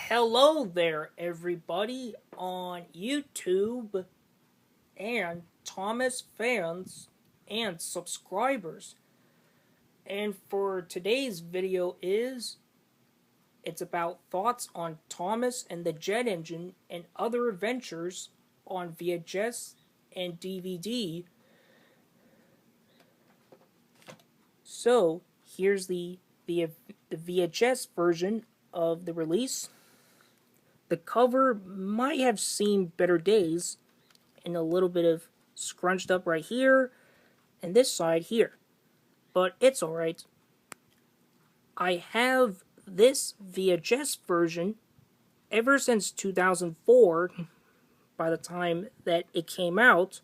Hello there, everybody on YouTube and Thomas fans and subscribers. And for today's video it's about thoughts on Thomas and the jet engine and other adventures on VHS and DVD. So here's the VHS version of the release. The cover might have seen better days, and a little bit of scrunched up right here and this side here, but it's alright. I have this VHS version ever since 2004, by the time that it came out,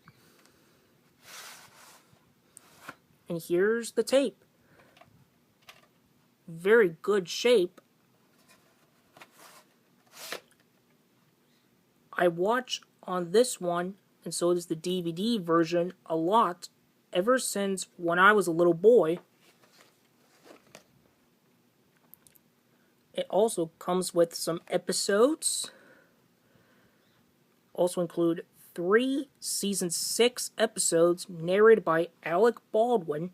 and here's the tape. Very good shape. I watch on this one, and so does the DVD version, a lot ever since when I was a little boy. It also comes with some episodes. Also include 3 season 6 episodes narrated by Alec Baldwin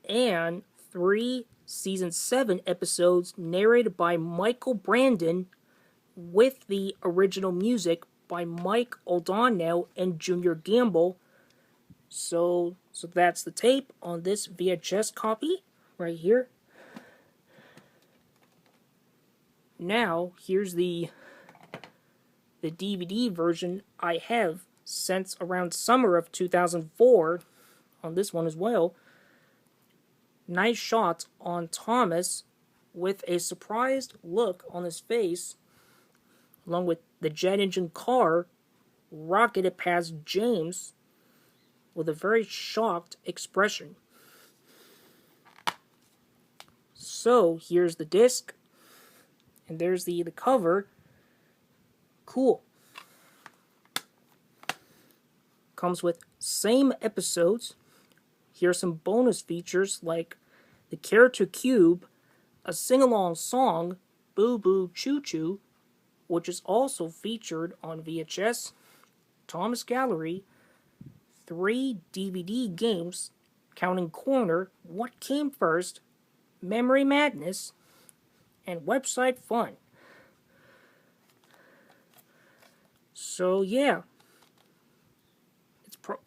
and 3 season 7 episodes narrated by Michael Brandon, with the original music by Mike O'Donnell and Junior Gamble. So that's the tape on this VHS copy right here. Now here's the DVD version I have since around summer of 2004 on this one as well. Nice shots on Thomas with a surprised look on his face, along with the jet engine car rocketed past James with a very shocked expression. So here's the disc, and there's the cover. Cool. Comes with same episodes. Here are some bonus features like the character cube, a sing-along song, Boo Boo Choo Choo, which is also featured on VHS, Thomas Gallery, 3 DVD games, counting Corner, What Came First, Memory Madness, and Website Fun. So yeah,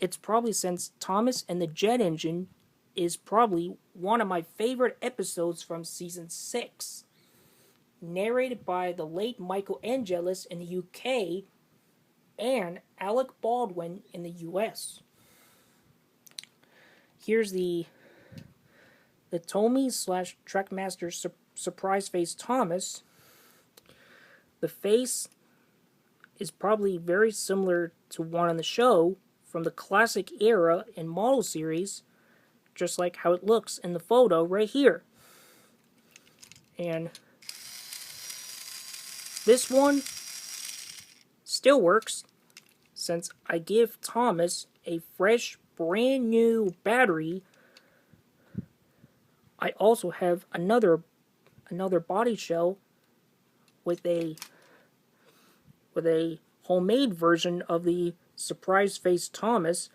it's probably, since Thomas and the Jet Engine is probably one of my favorite episodes from season 6. Narrated by the late Michael Angelis in the UK and Alec Baldwin in the US. Here's the Tommy / Trackmaster surprise face Thomas. The face is probably very similar to one on the show from the classic era and model series, just like how it looks in the photo right here. And this one still works, since I give Thomas a fresh, brand new battery. I also have another body shell with a homemade version of the surprise face Thomas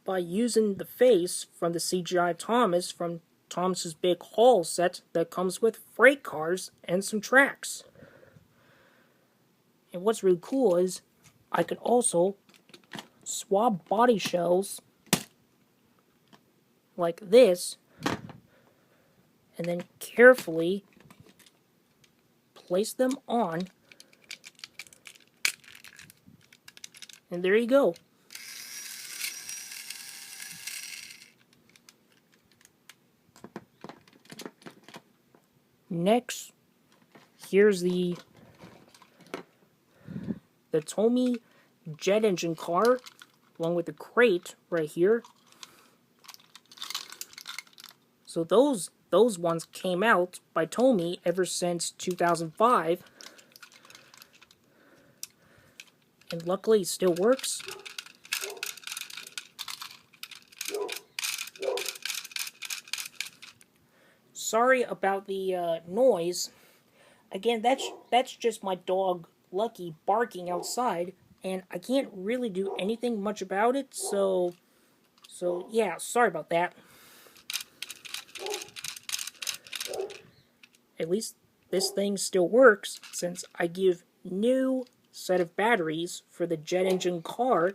by using the face from the CGI Thomas from Thomas's Big Haul set that comes with freight cars and some tracks. And what's really cool is I could also swap body shells like this, and then carefully place them on, and there you go. Next, here's the Tommy jet engine car, along with the crate right here. So those ones came out by Tommy ever since 2005, and luckily it still works. Sorry about the noise. again, that's just my dog Lucky barking outside, and I can't really do anything much about it. So yeah, sorry about that. At least this thing still works since I give new set of batteries for the jet engine car,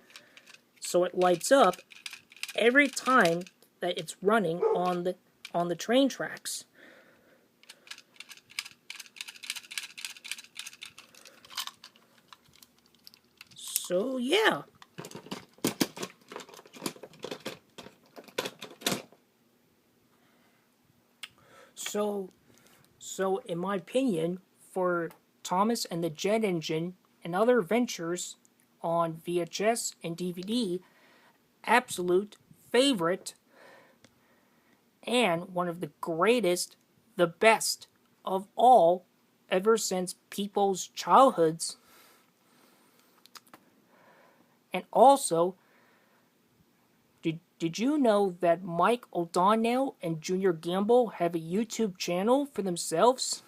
so it lights up every time that it's running on the train tracks. So yeah. So so in my opinion, for Thomas and the Jet Engine and other ventures on VHS and DVD, absolute favorite and one of the greatest, the best of all ever since people's childhoods. And also, did you know that Mike O'Donnell and Junior Gamble have a YouTube channel for themselves?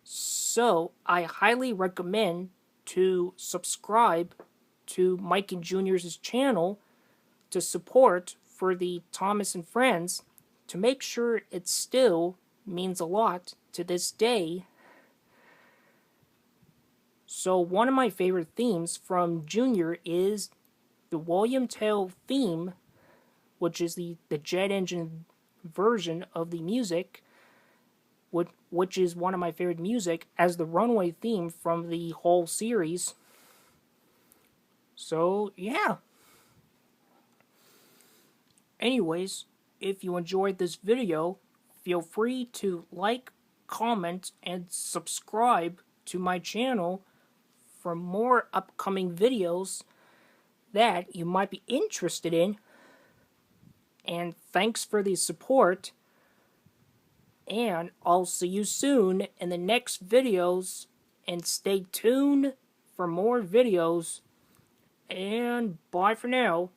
So, I highly recommend to subscribe to Mike and Junior's channel to support for the Thomas and Friends, to make sure it still means a lot to this day. So one of my favorite themes from Junior is the William Tell theme, which is the jet engine version of the music, which is one of my favorite music as the runway theme from the whole series. So yeah. Anyways, if you enjoyed this video, feel free to like, comment, and subscribe to my channel for more upcoming videos that you might be interested in. And thanks for the support. And I'll see you soon in the next videos. And stay tuned for more videos. And bye for now.